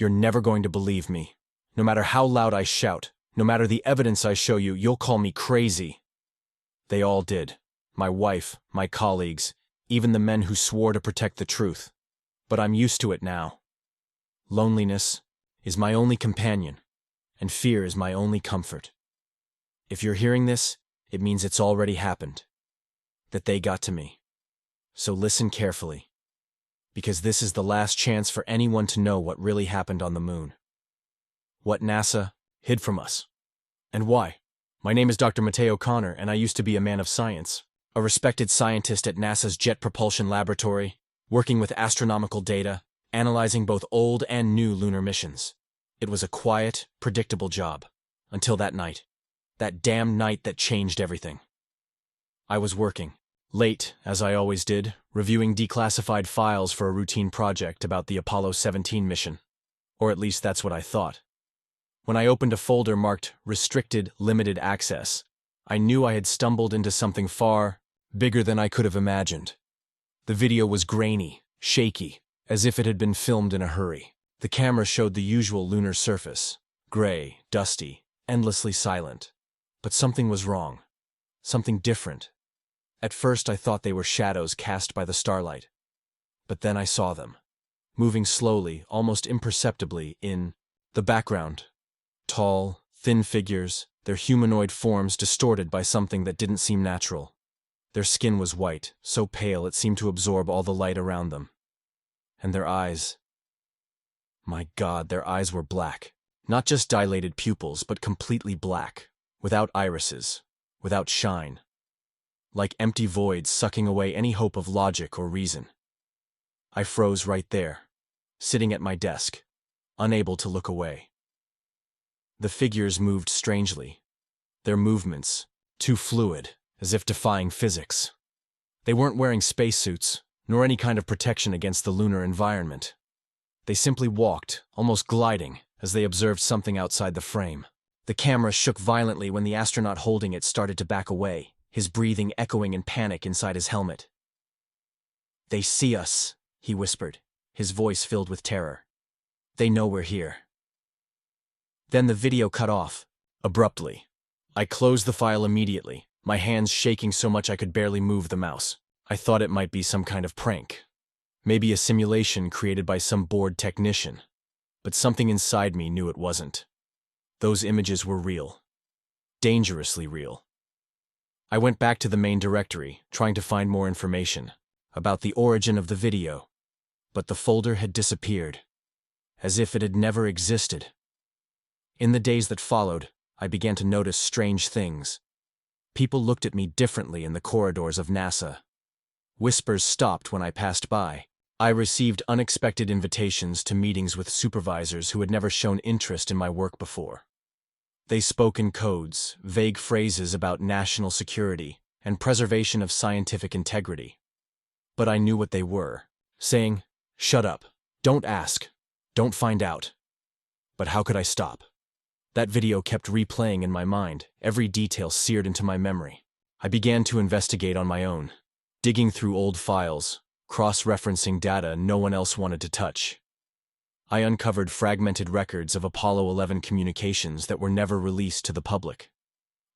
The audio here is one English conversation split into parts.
You're never going to believe me. No matter how loud I shout, no matter the evidence I show you, you'll call me crazy." They all did. My wife, my colleagues, even the men who swore to protect the truth. But I'm used to it now. Loneliness is my only companion, and fear is my only comfort. If you're hearing this, it means it's already happened. That they got to me. So listen carefully. Because this is the last chance for anyone to know what really happened on the moon. What NASA hid from us. And why? My name is Dr. Mateo Connor, and I used to be a man of science. A respected scientist at NASA's Jet Propulsion Laboratory, working with astronomical data, analyzing both old and new lunar missions. It was a quiet, predictable job. Until that night. That damn night that changed everything. I was working. Late, as I always did, reviewing declassified files for a routine project about the Apollo 17 mission. Or at least that's what I thought. When I opened a folder marked Restricted Limited Access, I knew I had stumbled into something far bigger than I could have imagined. The video was grainy, shaky, as if it had been filmed in a hurry. The camera showed the usual lunar surface, gray, dusty, endlessly silent. But something was wrong. Something different. At first I thought they were shadows cast by the starlight. But then I saw them, moving slowly, almost imperceptibly, in the background. Tall, thin figures, their humanoid forms distorted by something that didn't seem natural. Their skin was white, so pale it seemed to absorb all the light around them. And their eyes. My God, their eyes were black. Not just dilated pupils, but completely black, without irises, without shine. Like empty voids sucking away any hope of logic or reason. I froze right there, sitting at my desk, unable to look away. The figures moved strangely. Their movements, too fluid, as if defying physics. They weren't wearing spacesuits, nor any kind of protection against the lunar environment. They simply walked, almost gliding, as they observed something outside the frame. The camera shook violently when the astronaut holding it started to back away, his breathing echoing in panic inside his helmet. "They see us," he whispered, his voice filled with terror. "They know we're here." Then the video cut off, abruptly. I closed the file immediately, my hands shaking so much I could barely move the mouse. I thought it might be some kind of prank. Maybe a simulation created by some bored technician. But something inside me knew it wasn't. Those images were real. Dangerously real. I went back to the main directory, trying to find more information about the origin of the video. But the folder had disappeared, as if it had never existed. In the days that followed, I began to notice strange things. People looked at me differently in the corridors of NASA. Whispers stopped when I passed by. I received unexpected invitations to meetings with supervisors who had never shown interest in my work before. They spoke in codes, vague phrases about national security and preservation of scientific integrity. But I knew what they were, saying, "Shut up, don't ask, don't find out." But how could I stop? That video kept replaying in my mind, every detail seared into my memory. I began to investigate on my own, digging through old files, cross-referencing data no one else wanted to touch. I uncovered fragmented records of Apollo 11 communications that were never released to the public.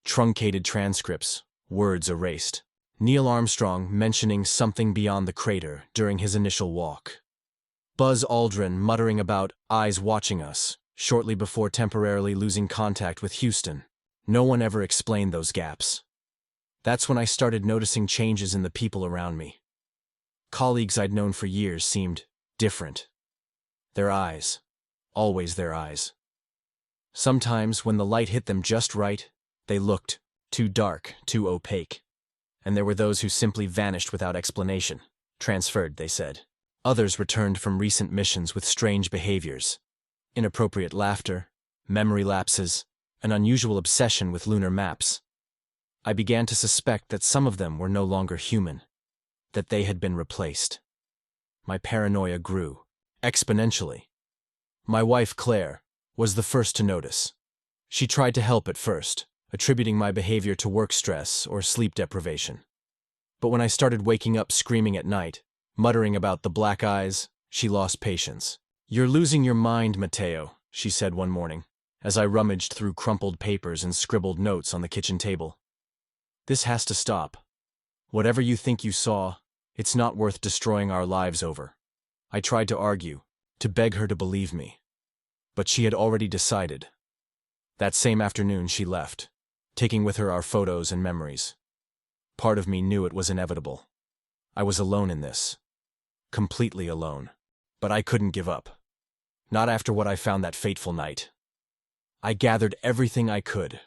Truncated transcripts, words erased. Neil Armstrong mentioning something beyond the crater during his initial walk. Buzz Aldrin muttering about eyes watching us shortly before temporarily losing contact with Houston. No one ever explained those gaps. That's when I started noticing changes in the people around me. Colleagues I'd known for years seemed different. Their eyes. Always their eyes. Sometimes, when the light hit them just right, they looked too dark, too opaque. And there were those who simply vanished without explanation. Transferred, they said. Others returned from recent missions with strange behaviors. Inappropriate laughter, memory lapses, an unusual obsession with lunar maps. I began to suspect that some of them were no longer human, that they had been replaced. My paranoia grew, exponentially. My wife, Claire, was the first to notice. She tried to help at first, attributing my behavior to work stress or sleep deprivation. But when I started waking up screaming at night, muttering about the black eyes, she lost patience. "You're losing your mind, Matteo," she said one morning, as I rummaged through crumpled papers and scribbled notes on the kitchen table. "This has to stop. Whatever you think you saw, it's not worth destroying our lives over." I tried to argue, to beg her to believe me. But she had already decided. That same afternoon she left, taking with her our photos and memories. Part of me knew it was inevitable. I was alone in this. Completely alone. But I couldn't give up. Not after what I found that fateful night. I gathered everything I could.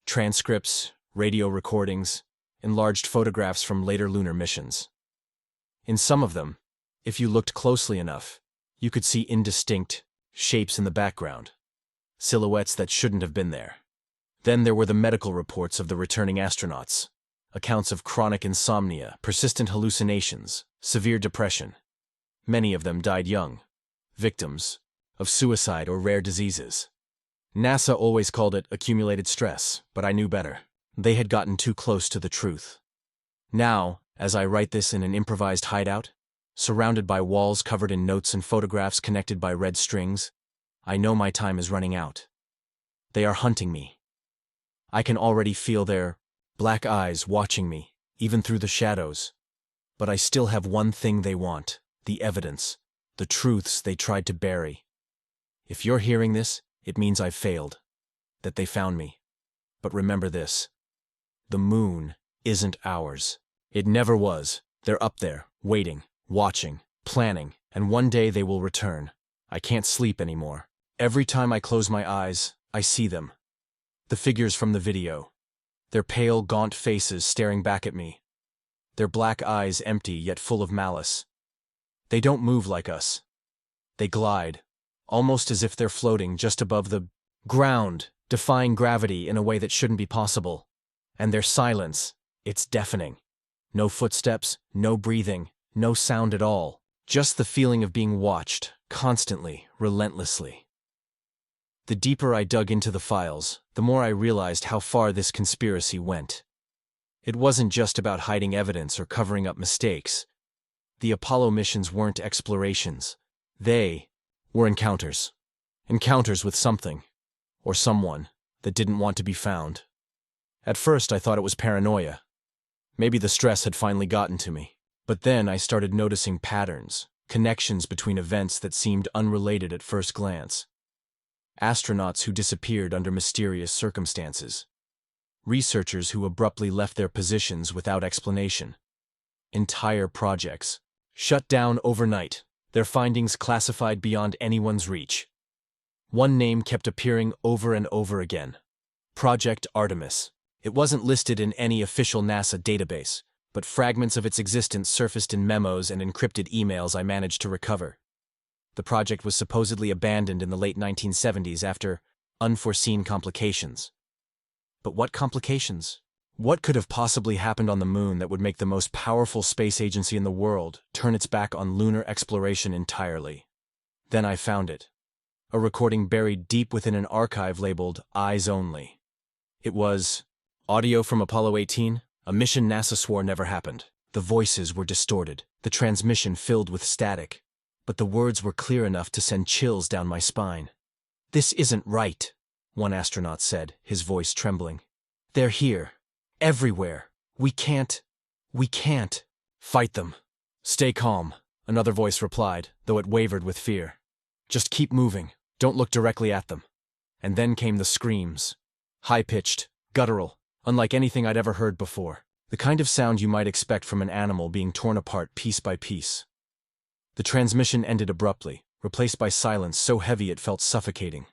Transcripts, radio recordings, enlarged photographs from later lunar missions. In some of them, if you looked closely enough, you could see indistinct shapes in the background. Silhouettes that shouldn't have been there. Then there were the medical reports of the returning astronauts. Accounts of chronic insomnia, persistent hallucinations, severe depression. Many of them died young, victims of suicide or rare diseases. NASA always called it accumulated stress, but I knew better. They had gotten too close to the truth. Now, as I write this in an improvised hideout, surrounded by walls covered in notes and photographs connected by red strings, I know my time is running out. They are hunting me. I can already feel their black eyes watching me, even through the shadows. But I still have one thing they want, the evidence, the truths they tried to bury. If you're hearing this, it means I've failed, that they found me. But remember this. The moon isn't ours. It never was. They're up there, waiting, watching, planning, and one day they will return. I can't sleep anymore. Every time I close my eyes, I see them. The figures from the video. Their pale, gaunt faces staring back at me. Their black eyes empty yet full of malice. They don't move like us. They glide, almost as if they're floating just above the ground, defying gravity in a way that shouldn't be possible. And their silence, it's deafening. No footsteps, no breathing, no sound at all. Just the feeling of being watched, constantly, relentlessly. The deeper I dug into the files, the more I realized how far this conspiracy went. It wasn't just about hiding evidence or covering up mistakes. The Apollo missions weren't explorations. They were encounters. Encounters with something, or someone, that didn't want to be found. At first I thought it was paranoia. Maybe the stress had finally gotten to me. But then I started noticing patterns, connections between events that seemed unrelated at first glance. Astronauts who disappeared under mysterious circumstances. Researchers who abruptly left their positions without explanation. Entire projects shut down overnight, their findings classified beyond anyone's reach. One name kept appearing over and over again. Project Artemis. It wasn't listed in any official NASA database, but fragments of its existence surfaced in memos and encrypted emails I managed to recover. The project was supposedly abandoned in the late 1970s after unforeseen complications. But what complications? What could have possibly happened on the moon that would make the most powerful space agency in the world turn its back on lunar exploration entirely? Then I found it. A recording buried deep within an archive labeled Eyes Only. It was audio from Apollo 18, a mission NASA swore never happened. The voices were distorted, the transmission filled with static, but the words were clear enough to send chills down my spine. "This isn't right," one astronaut said, his voice trembling. "They're here. Everywhere. We can't fight them." "Stay calm," another voice replied, though it wavered with fear. "Just keep moving. Don't look directly at them." And then came the screams. High-pitched, guttural, unlike anything I'd ever heard before. The kind of sound you might expect from an animal being torn apart piece by piece. The transmission ended abruptly, replaced by silence so heavy it felt suffocating.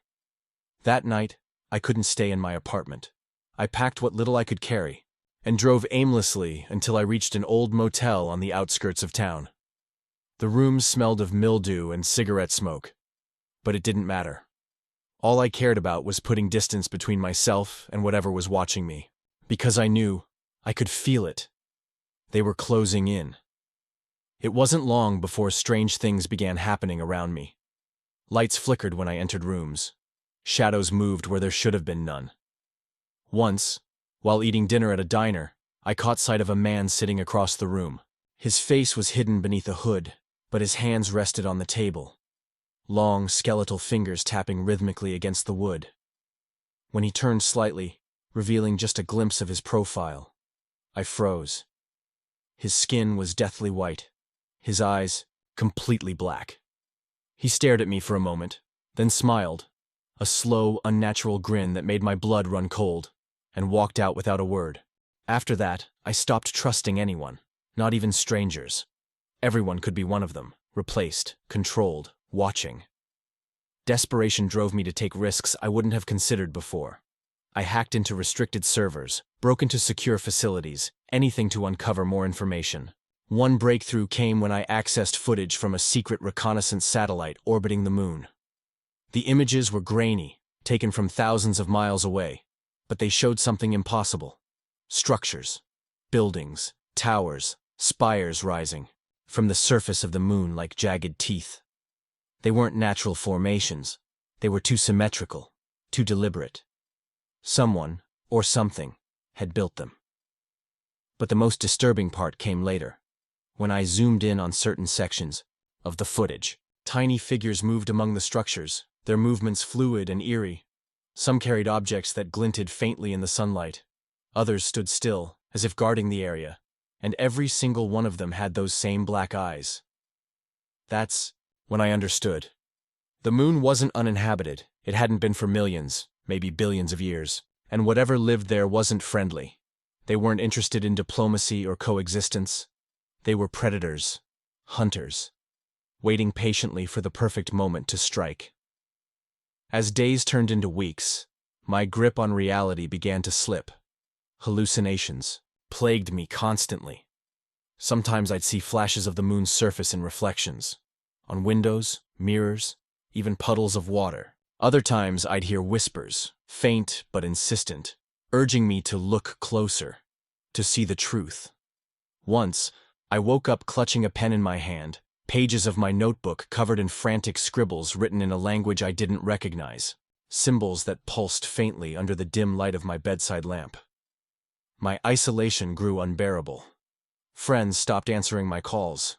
That night, I couldn't stay in my apartment. I packed what little I could carry, and drove aimlessly until I reached an old motel on the outskirts of town. The rooms smelled of mildew and cigarette smoke, but it didn't matter. All I cared about was putting distance between myself and whatever was watching me, because I knew, I could feel it. They were closing in. It wasn't long before strange things began happening around me. Lights flickered when I entered rooms. Shadows moved where there should have been none. Once, while eating dinner at a diner, I caught sight of a man sitting across the room. His face was hidden beneath a hood, but his hands rested on the table. long, skeletal fingers tapping rhythmically against the wood. When he turned slightly, revealing just a glimpse of his profile, I froze. His skin was deathly white, his eyes completely black. He stared at me for a moment, then smiled, a slow, unnatural grin that made my blood run cold, and walked out without a word. After that, I stopped trusting anyone, not even strangers. Everyone could be one of them, replaced, controlled, watching. Desperation drove me to take risks I wouldn't have considered before. I hacked into restricted servers, broke into secure facilities, anything to uncover more information. One breakthrough came when I accessed footage from a secret reconnaissance satellite orbiting the moon. The images were grainy, taken from thousands of miles away, but they showed something impossible. Structures, buildings, towers, spires rising from the surface of the moon like jagged teeth. They weren't natural formations. They were too symmetrical, too deliberate. Someone, or something, had built them. But the most disturbing part came later, when I zoomed in on certain sections of the footage. Tiny figures moved among the structures, their movements fluid and eerie. Some carried objects that glinted faintly in the sunlight. Others stood still, as if guarding the area, and every single one of them had those same black eyes. That's when I understood. The moon wasn't uninhabited. It hadn't been for millions, maybe billions of years, and whatever lived there wasn't friendly. They weren't interested in diplomacy or coexistence. They were predators, hunters, waiting patiently for the perfect moment to strike. As days turned into weeks, my grip on reality began to slip. Hallucinations plagued me constantly. Sometimes I'd see flashes of the moon's surface in reflections, on windows, mirrors, even puddles of water. Other times I'd hear whispers, faint but insistent, urging me to look closer, to see the truth. Once, I woke up clutching a pen in my hand, pages of my notebook covered in frantic scribbles written in a language I didn't recognize, symbols that pulsed faintly under the dim light of my bedside lamp. My isolation grew unbearable. Friends stopped answering my calls.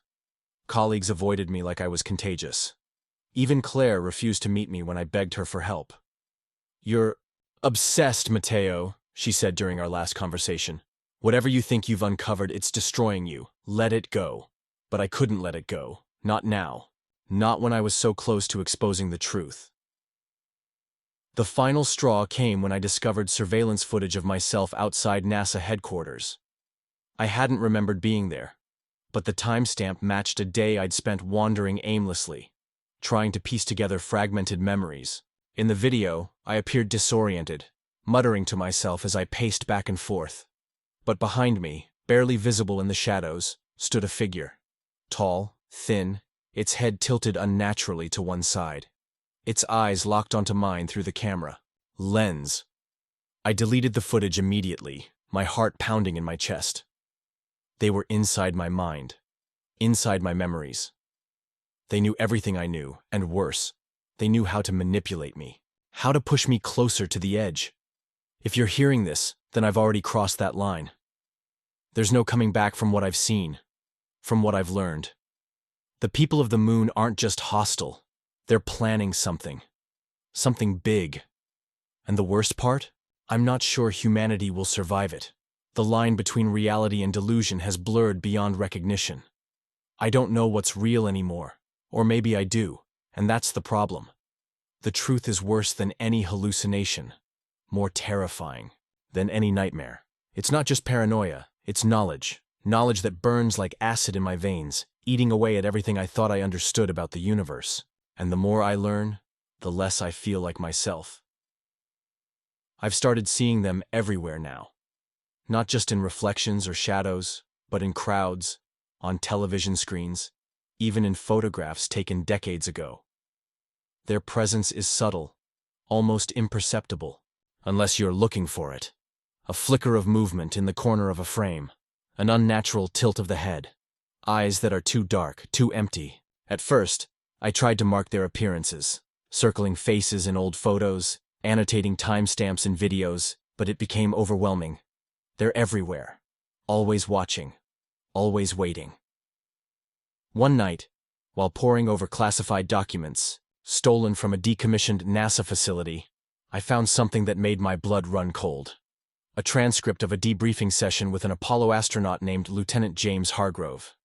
Colleagues avoided me like I was contagious. Even Claire refused to meet me when I begged her for help. "You're obsessed, Matteo," she said during our last conversation. "Whatever you think you've uncovered, it's destroying you. Let it go." But I couldn't let it go. Not now. Not when I was so close to exposing the truth. The final straw came when I discovered surveillance footage of myself outside NASA headquarters. I hadn't remembered being there, but the timestamp matched a day I'd spent wandering aimlessly, trying to piece together fragmented memories. In the video, I appeared disoriented, muttering to myself as I paced back and forth. But behind me, barely visible in the shadows, stood a figure. Tall, thin, its head tilted unnaturally to one side. Its eyes locked onto mine through the camera. Lens. I deleted the footage immediately, my heart pounding in my chest. They were inside my mind, inside my memories. They knew everything I knew, and worse, they knew how to manipulate me, how to push me closer to the edge. If you're hearing this, then I've already crossed that line. There's no coming back from what I've seen, from what I've learned. The people of the moon aren't just hostile. They're planning something. Something big. And the worst part? I'm not sure humanity will survive it. The line between reality and delusion has blurred beyond recognition. I don't know what's real anymore. Or maybe I do, and that's the problem. The truth is worse than any hallucination, more terrifying than any nightmare. It's not just paranoia, it's knowledge. Knowledge that burns like acid in my veins, eating away at everything I thought I understood about the universe. And the more I learn, the less I feel like myself. I've started seeing them everywhere now. Not just in reflections or shadows, but in crowds, on television screens, even in photographs taken decades ago. Their presence is subtle, almost imperceptible, unless you're looking for it. A flicker of movement in the corner of a frame, an unnatural tilt of the head, eyes that are too dark, too empty. At first, I tried to mark their appearances, circling faces in old photos, annotating timestamps in videos, but it became overwhelming. They're everywhere, always watching, always waiting. One night, while poring over classified documents, stolen from a decommissioned NASA facility, I found something that made my blood run cold. A transcript of a debriefing session with an Apollo astronaut named Lieutenant James Hargrove.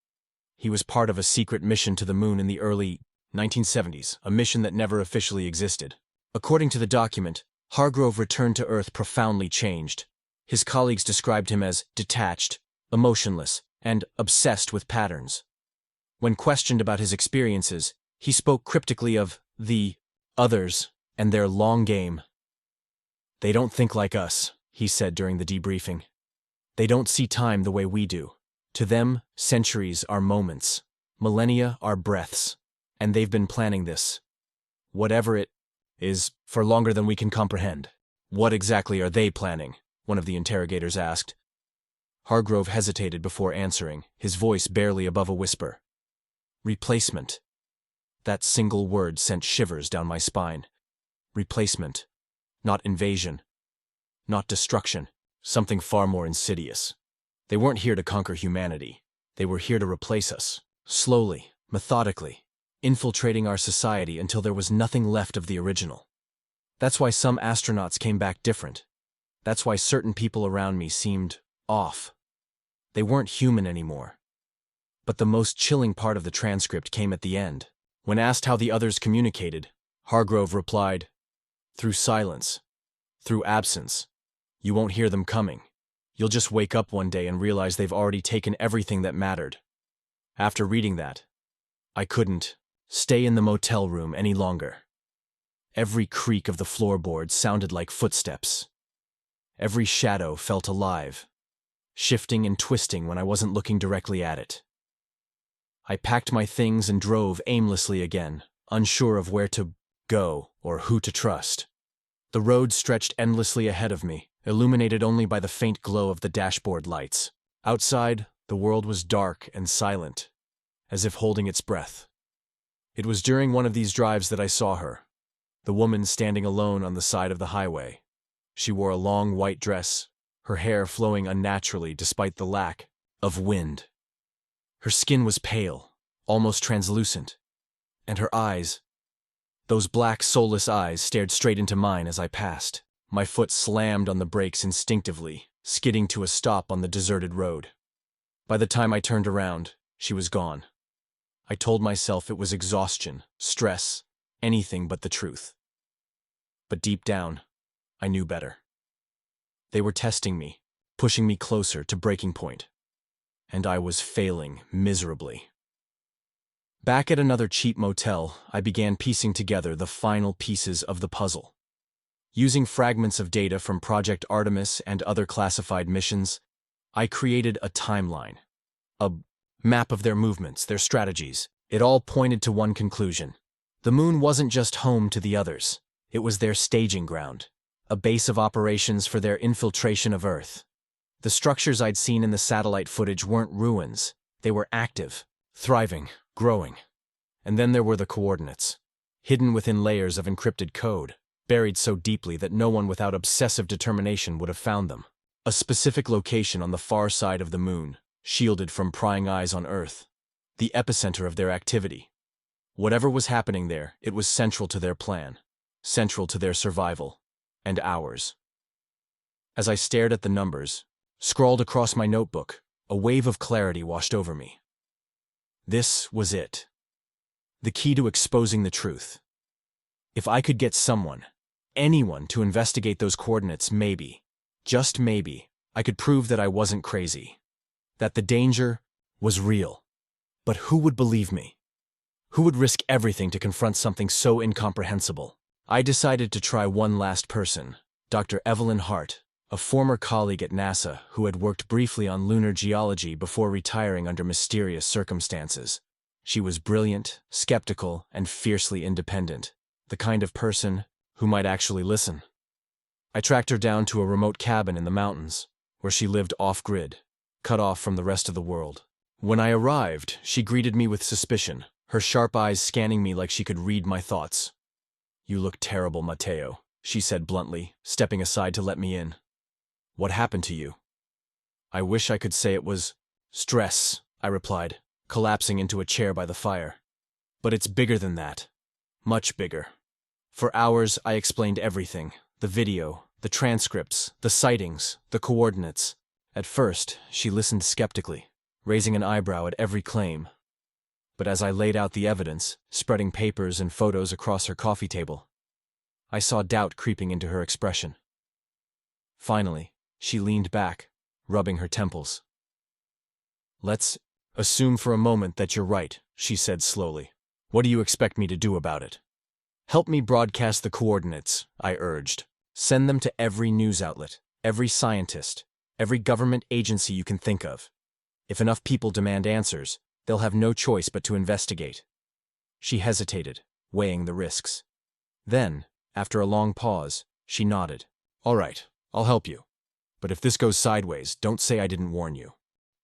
He was part of a secret mission to the moon in the early 1970s, a mission that never officially existed. According to the document, Hargrove returned to Earth profoundly changed. His colleagues described him as detached, emotionless, and obsessed with patterns. When questioned about his experiences, he spoke cryptically of the others and their long game. "They don't think like us," he said during the debriefing. "They don't see time the way we do. To them, centuries are moments, millennia are breaths, and they've been planning this, whatever it is, for longer than we can comprehend." "What exactly are they planning?" one of the interrogators asked. Hargrove hesitated before answering, his voice barely above a whisper. "Replacement." That single word sent shivers down my spine. Replacement. Not invasion. Not destruction. Something far more insidious. They weren't here to conquer humanity. They were here to replace us. Slowly, methodically, infiltrating our society until there was nothing left of the original. That's why some astronauts came back different. That's why certain people around me seemed off. They weren't human anymore. But the most chilling part of the transcript came at the end. When asked how the others communicated, Hargrove replied, "Through silence. Through absence. You won't hear them coming. You'll just wake up one day and realize they've already taken everything that mattered." After reading that, I couldn't stay in the motel room any longer. Every creak of the floorboards sounded like footsteps. Every shadow felt alive, shifting and twisting when I wasn't looking directly at it. I packed my things and drove aimlessly again, unsure of where to go or who to trust. The road stretched endlessly ahead of me, illuminated only by the faint glow of the dashboard lights. Outside, the world was dark and silent, as if holding its breath. It was during one of these drives that I saw her, the woman standing alone on the side of the highway. She wore a long white dress, her hair flowing unnaturally despite the lack of wind. Her skin was pale, almost translucent, and her eyes, those black, soulless eyes, stared straight into mine as I passed. My foot slammed on the brakes instinctively, skidding to a stop on the deserted road. By the time I turned around, she was gone. I told myself it was exhaustion, stress, anything but the truth. But deep down, I knew better. They were testing me, pushing me closer to breaking point. And I was failing miserably. Back at another cheap motel, I began piecing together the final pieces of the puzzle. Using fragments of data from Project Artemis and other classified missions, I created a timeline. A map of their movements, their strategies. It all pointed to one conclusion. The moon wasn't just home to the others. It was their staging ground, a base of operations for their infiltration of Earth. The structures I'd seen in the satellite footage weren't ruins. They were active, thriving, growing. And then there were the coordinates, hidden within layers of encrypted code, buried so deeply that no one without obsessive determination would have found them. A specific location on the far side of the moon, shielded from prying eyes on Earth. The epicenter of their activity. Whatever was happening there, it was central to their plan, central to their survival, and ours. As I stared at the numbers, scrawled across my notebook, a wave of clarity washed over me. This was it. The key to exposing the truth. If I could get someone, anyone, to investigate those coordinates, maybe, just maybe, I could prove that I wasn't crazy. That the danger was real. But who would believe me? Who would risk everything to confront something so incomprehensible? I decided to try one last person, Dr. Evelyn Hart, a former colleague at NASA who had worked briefly on lunar geology before retiring under mysterious circumstances. She was brilliant, skeptical, and fiercely independent, the kind of person who might actually listen. I tracked her down to a remote cabin in the mountains, where she lived off-grid, cut off from the rest of the world. When I arrived, she greeted me with suspicion, her sharp eyes scanning me like she could read my thoughts. "You look terrible, Mateo," she said bluntly, stepping aside to let me in. "What happened to you?" "I wish I could say it was stress," I replied, collapsing into a chair by the fire. "But it's bigger than that. Much bigger. For hours, I explained everything. The video, the transcripts, the sightings, the coordinates. At first, she listened skeptically, raising an eyebrow at every claim. But as I laid out the evidence, spreading papers and photos across her coffee table, I saw doubt creeping into her expression. Finally, she leaned back, rubbing her temples. "Let's assume for a moment that you're right," she said slowly. "What do you expect me to do about it?" "Help me broadcast the coordinates," I urged. "Send them to every news outlet, every scientist, every government agency you can think of. If enough people demand answers, they'll have no choice but to investigate." She hesitated, weighing the risks. Then, after a long pause, she nodded. "All right, I'll help you. But if this goes sideways, don't say I didn't warn you."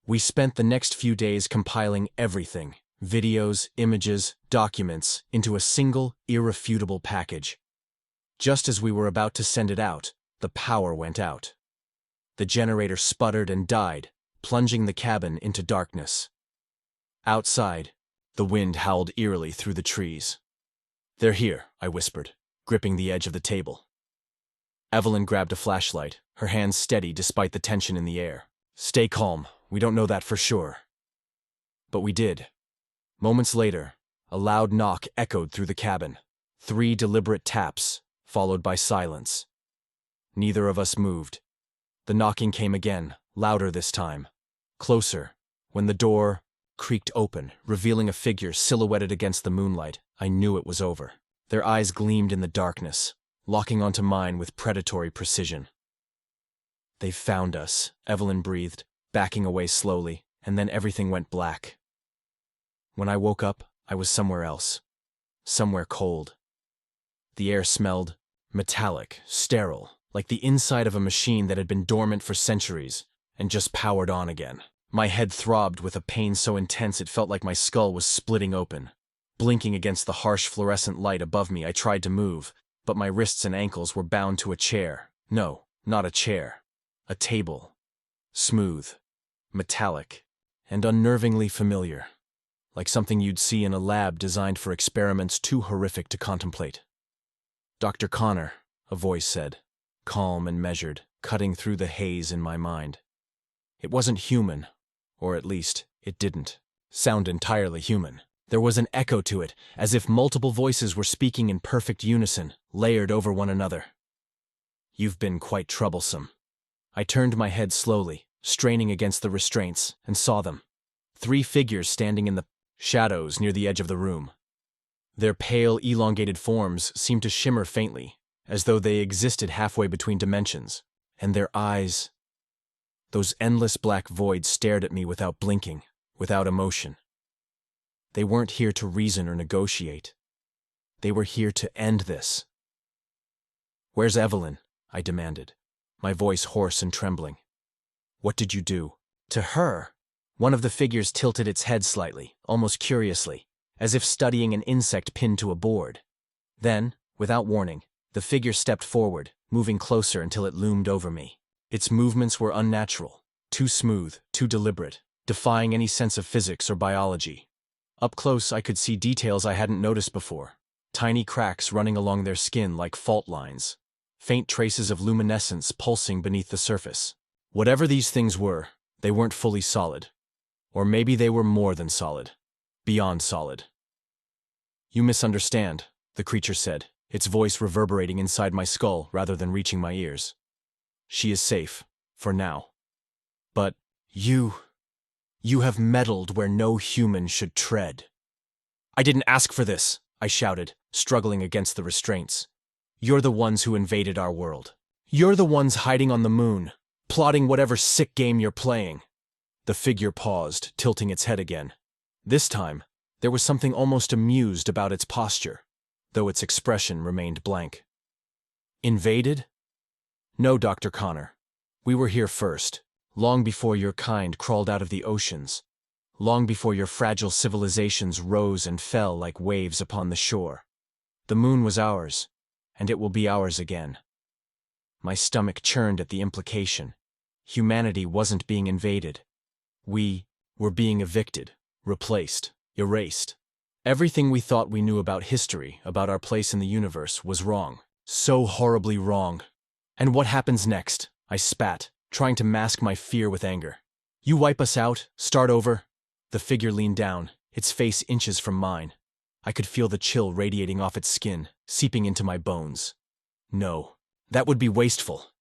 We spent the next few days compiling everything, videos, images, documents, into a single, irrefutable package. Just as we were about to send it out, the power went out. The generator sputtered and died, plunging the cabin into darkness. Outside, the wind howled eerily through the trees. "They're here," I whispered, gripping the edge of the table. Evelyn grabbed a flashlight, her hands steady despite the tension in the air. "Stay calm, we don't know that for sure." But we did. Moments later, a loud knock echoed through the cabin. 3 deliberate taps, followed by silence. Neither of us moved. The knocking came again, louder this time. Closer. When the door creaked open, revealing a figure silhouetted against the moonlight, I knew it was over. Their eyes gleamed in the darkness, locking onto mine with predatory precision. "They've found us," Evelyn breathed, backing away slowly, and then everything went black. When I woke up, I was somewhere else. Somewhere cold. The air smelled metallic, sterile, like the inside of a machine that had been dormant for centuries and just powered on again. My head throbbed with a pain so intense it felt like my skull was splitting open. Blinking against the harsh fluorescent light above me, I tried to move, but my wrists and ankles were bound to a chair. No, not a chair. A table. Smooth, metallic, and unnervingly familiar. Like something you'd see in a lab designed for experiments too horrific to contemplate. "Dr. Connor," a voice said, calm and measured, cutting through the haze in my mind. It wasn't human, or at least, it didn't sound entirely human. There was an echo to it, as if multiple voices were speaking in perfect unison, layered over one another. "You've been quite troublesome." I turned my head slowly, straining against the restraints, and saw them. 3 figures standing in the shadows near the edge of the room. Their pale, elongated forms seemed to shimmer faintly, as though they existed halfway between dimensions, and their eyes, those endless black voids, stared at me without blinking, without emotion. They weren't here to reason or negotiate. They were here to end this. "Where's Evelyn?" I demanded, my voice hoarse and trembling. "What did you do?" "To her." One of the figures tilted its head slightly, almost curiously, as if studying an insect pinned to a board. Then, without warning, the figure stepped forward, moving closer until it loomed over me. Its movements were unnatural, too smooth, too deliberate, defying any sense of physics or biology. Up close, I could see details I hadn't noticed before. Tiny cracks running along their skin like fault lines. Faint traces of luminescence pulsing beneath the surface. Whatever these things were, they weren't fully solid. Or maybe they were more than solid. Beyond solid. "You misunderstand," the creature said, its voice reverberating inside my skull rather than reaching my ears. "She is safe, for now. But you have meddled where no human should tread." "I didn't ask for this," I shouted, struggling against the restraints. "You're the ones who invaded our world. You're the ones hiding on the moon, plotting whatever sick game you're playing." The figure paused, tilting its head again. This time, there was something almost amused about its posture, though its expression remained blank. "Invaded? No, Dr. Connor. We were here first, long before your kind crawled out of the oceans, long before your fragile civilizations rose and fell like waves upon the shore. The moon was ours, and it will be ours again." My stomach churned at the implication. Humanity wasn't being invaded. We were being evicted, replaced, erased. Everything we thought we knew about history, about our place in the universe, was wrong. So horribly wrong. And what happens next? I spat, trying to mask my fear with anger. You wipe us out? Start over? The figure leaned down, its face inches from mine. I could feel the chill radiating off its skin, seeping into my bones. No, that would be wasteful.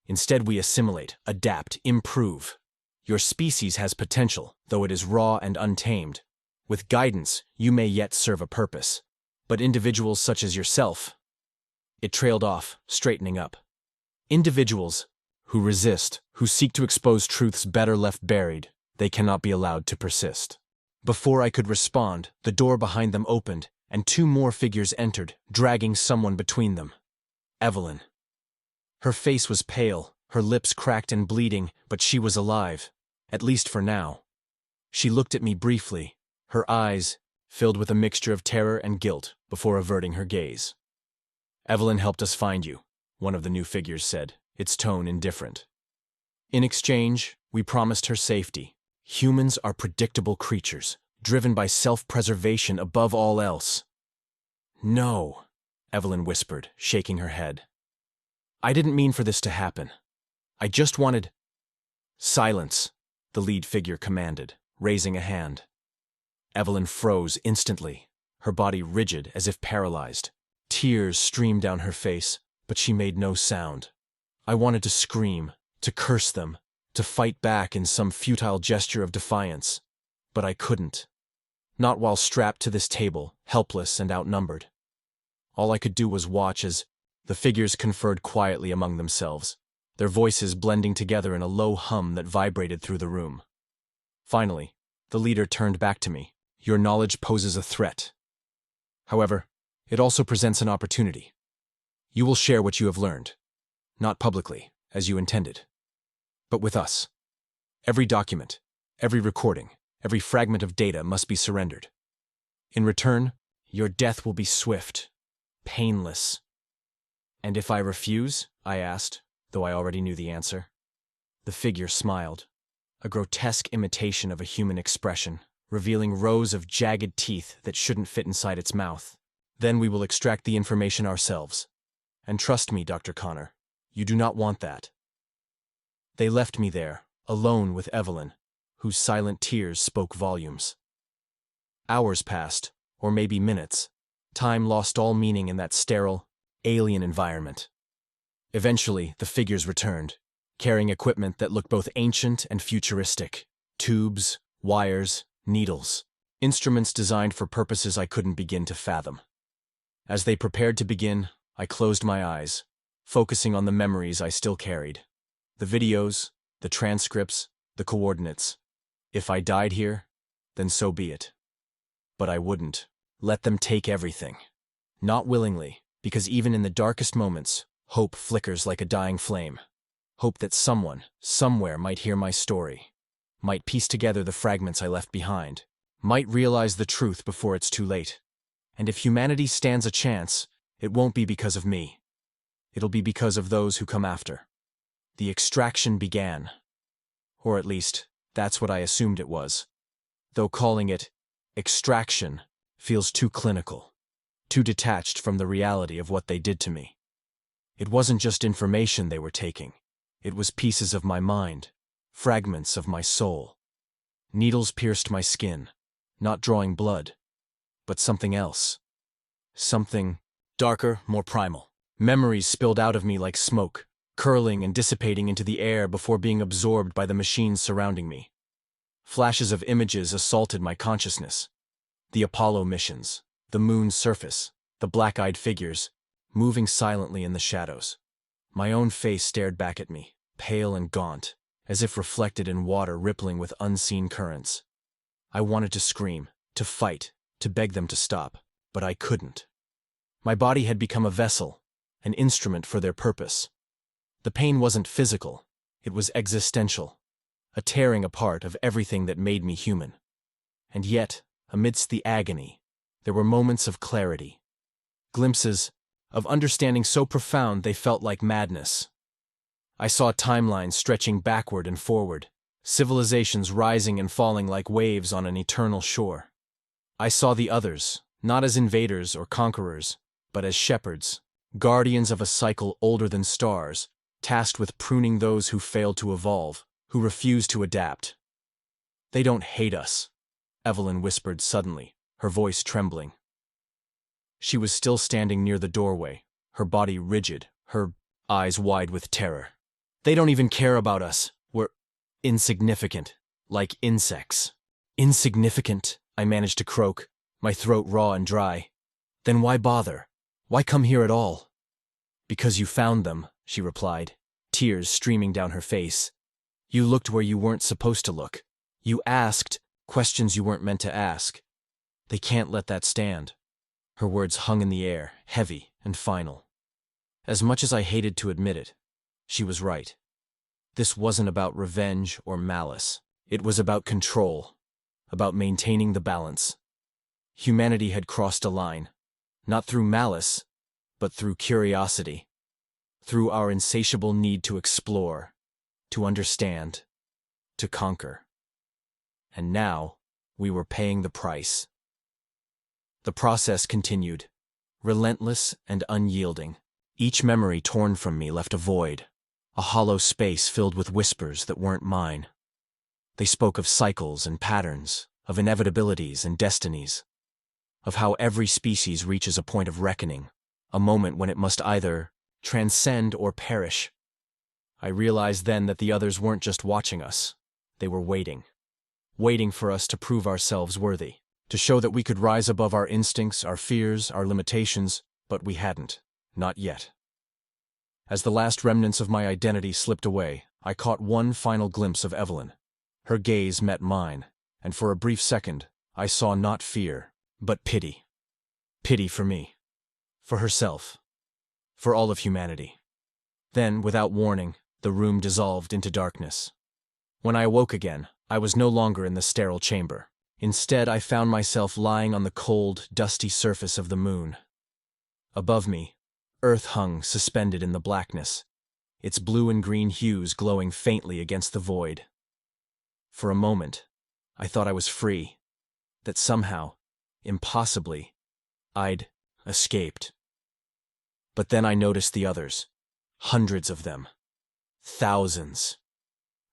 Instead, we assimilate, adapt, improve. Your species has potential, though it is raw and untamed. With guidance, you may yet serve a purpose. But individuals such as yourself— It trailed off, straightening up. Individuals who resist, who seek to expose truths better left buried, they cannot be allowed to persist. Before I could respond, the door behind them opened, and two more figures entered, dragging someone between them. Evelyn. Her face was pale, her lips cracked and bleeding, but she was alive, at least for now. She looked at me briefly, her eyes filled with a mixture of terror and guilt, before averting her gaze. Evelyn helped us find you, one of the new figures said, its tone indifferent. In exchange, we promised her safety. Humans are predictable creatures, driven by self-preservation above all else. No, Evelyn whispered, shaking her head. I didn't mean for this to happen. I just wanted— Silence, the lead figure commanded, raising a hand. Evelyn froze instantly, her body rigid as if paralyzed. Tears streamed down her face, but she made no sound. I wanted to scream, to curse them, to fight back in some futile gesture of defiance, but I couldn't. Not while strapped to this table, helpless and outnumbered. All I could do was watch as the figures conferred quietly among themselves, their voices blending together in a low hum that vibrated through the room. Finally, the leader turned back to me. Your knowledge poses a threat. However, it also presents an opportunity. You will share what you have learned, not publicly, as you intended, but with us. Every document, every recording, every fragment of data must be surrendered. In return, your death will be swift, painless. And if I refuse? I asked, though I already knew the answer. The figure smiled, a grotesque imitation of a human expression, revealing rows of jagged teeth that shouldn't fit inside its mouth. Then we will extract the information ourselves. And trust me, Dr. Connor, you do not want that. They left me there, alone with Evelyn, whose silent tears spoke volumes. Hours passed, or maybe minutes. Time lost all meaning in that sterile, alien environment. Eventually, the figures returned, carrying equipment that looked both ancient and futuristic. Tubes, wires, needles, instruments designed for purposes I couldn't begin to fathom. As they prepared to begin, I closed my eyes, focusing on the memories I still carried. The videos, the transcripts, the coordinates. If I died here, then so be it. But I wouldn't let them take everything. Not willingly, because even in the darkest moments, hope flickers like a dying flame. Hope that someone, somewhere might hear my story, might piece together the fragments I left behind, might realize the truth before it's too late. And if humanity stands a chance, it won't be because of me. It'll be because of those who come after. The extraction began. Or at least, that's what I assumed it was. Though calling it extraction feels too clinical, too detached from the reality of what they did to me. It wasn't just information they were taking. It was pieces of my mind, fragments of my soul. Needles pierced my skin, not drawing blood, but something else. Something darker, more primal. Memories spilled out of me like smoke, curling and dissipating into the air before being absorbed by the machines surrounding me. Flashes of images assaulted my consciousness. The Apollo missions, the moon's surface, the black-eyed figures, moving silently in the shadows. My own face stared back at me, pale and gaunt, as if reflected in water rippling with unseen currents. I wanted to scream, to fight, to beg them to stop, but I couldn't. My body had become a vessel, an instrument for their purpose. The pain wasn't physical, it was existential, a tearing apart of everything that made me human. And yet, amidst the agony, there were moments of clarity, glimpses of understanding so profound they felt like madness. I saw timelines stretching backward and forward, civilizations rising and falling like waves on an eternal shore. I saw the others, not as invaders or conquerors, but as shepherds, guardians of a cycle older than stars, tasked with pruning those who failed to evolve, who refused to adapt. They don't hate us, Evelyn whispered suddenly, her voice trembling. She was still standing near the doorway, her body rigid, her eyes wide with terror. They don't even care about us. We're insignificant, like insects. Insignificant, I managed to croak, my throat raw and dry. Then why bother? Why come here at all? Because you found them, she replied, tears streaming down her face. You looked where you weren't supposed to look. You asked questions you weren't meant to ask. They can't let that stand. Her words hung in the air, heavy and final. As much as I hated to admit it, she was right. This wasn't about revenge or malice. It was about control, about maintaining the balance. Humanity had crossed a line, not through malice, but through curiosity, through our insatiable need to explore, to understand, to conquer. And now, we were paying the price. The process continued, relentless and unyielding. Each memory torn from me left a void, a hollow space filled with whispers that weren't mine. They spoke of cycles and patterns, of inevitabilities and destinies, of how every species reaches a point of reckoning, a moment when it must either transcend or perish. I realized then that the others weren't just watching us, they were waiting for us to prove ourselves worthy, to show that we could rise above our instincts, our fears, our limitations, but we hadn't, not yet. As the last remnants of my identity slipped away, I caught one final glimpse of Evelyn. Her gaze met mine, and for a brief second, I saw not fear, but pity. Pity for me, for herself, for all of humanity. Then, without warning, the room dissolved into darkness. When I awoke again, I was no longer in the sterile chamber. Instead, I found myself lying on the cold, dusty surface of the moon. Above me, Earth hung suspended in the blackness, its blue and green hues glowing faintly against the void. For a moment, I thought I was free, that somehow, impossibly, I'd escaped. But then I noticed the others, hundreds of them, thousands.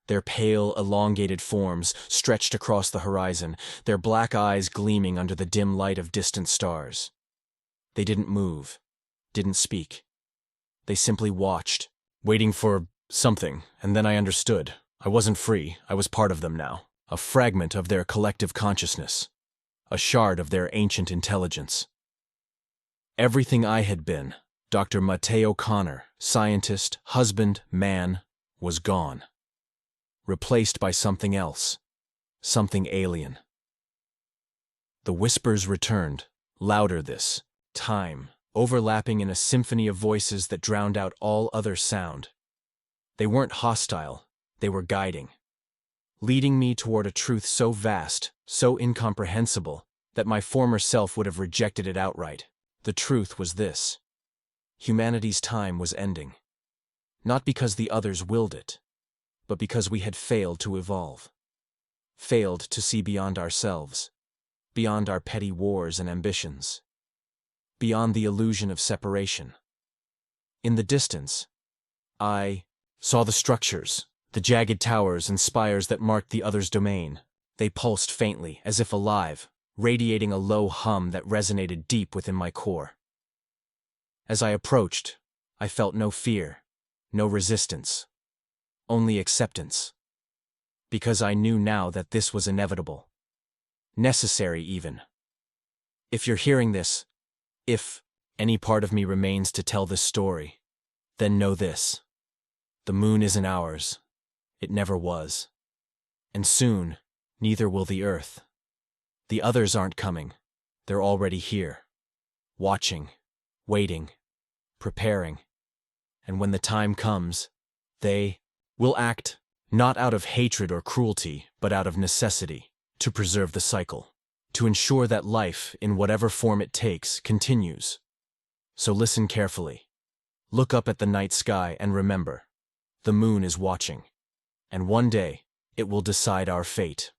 Their pale, elongated forms stretched across the horizon, their black eyes gleaming under the dim light of distant stars. They didn't move, didn't speak. They simply watched, waiting for something, and then I understood. I wasn't free, I was part of them now, a fragment of their collective consciousness, a shard of their ancient intelligence. Everything I had been, Dr. Matteo Connor, scientist, husband, man, was gone. Replaced by something else, something alien. The whispers returned, louder this time, overlapping in a symphony of voices that drowned out all other sound. They weren't hostile, they were guiding, leading me toward a truth so vast, so incomprehensible, that my former self would have rejected it outright. The truth was this: humanity's time was ending. Not because the others willed it, but because we had failed to evolve, failed to see beyond ourselves, beyond our petty wars and ambitions, beyond the illusion of separation. In the distance, I saw the structures, the jagged towers and spires that marked the other's domain. They pulsed faintly, as if alive, radiating a low hum that resonated deep within my core. As I approached, I felt no fear, no resistance, only acceptance. Because I knew now that this was inevitable. Necessary, even. If you're hearing this, if any part of me remains to tell this story, then know this: the moon isn't ours. It never was. And soon, neither will the Earth. The others aren't coming. They're already here. Watching, waiting, preparing. And when the time comes, they will act not out of hatred or cruelty, but out of necessity, to preserve the cycle, to ensure that life, in whatever form it takes, continues. So listen carefully. Look up at the night sky and remember, the moon is watching, and one day it will decide our fate.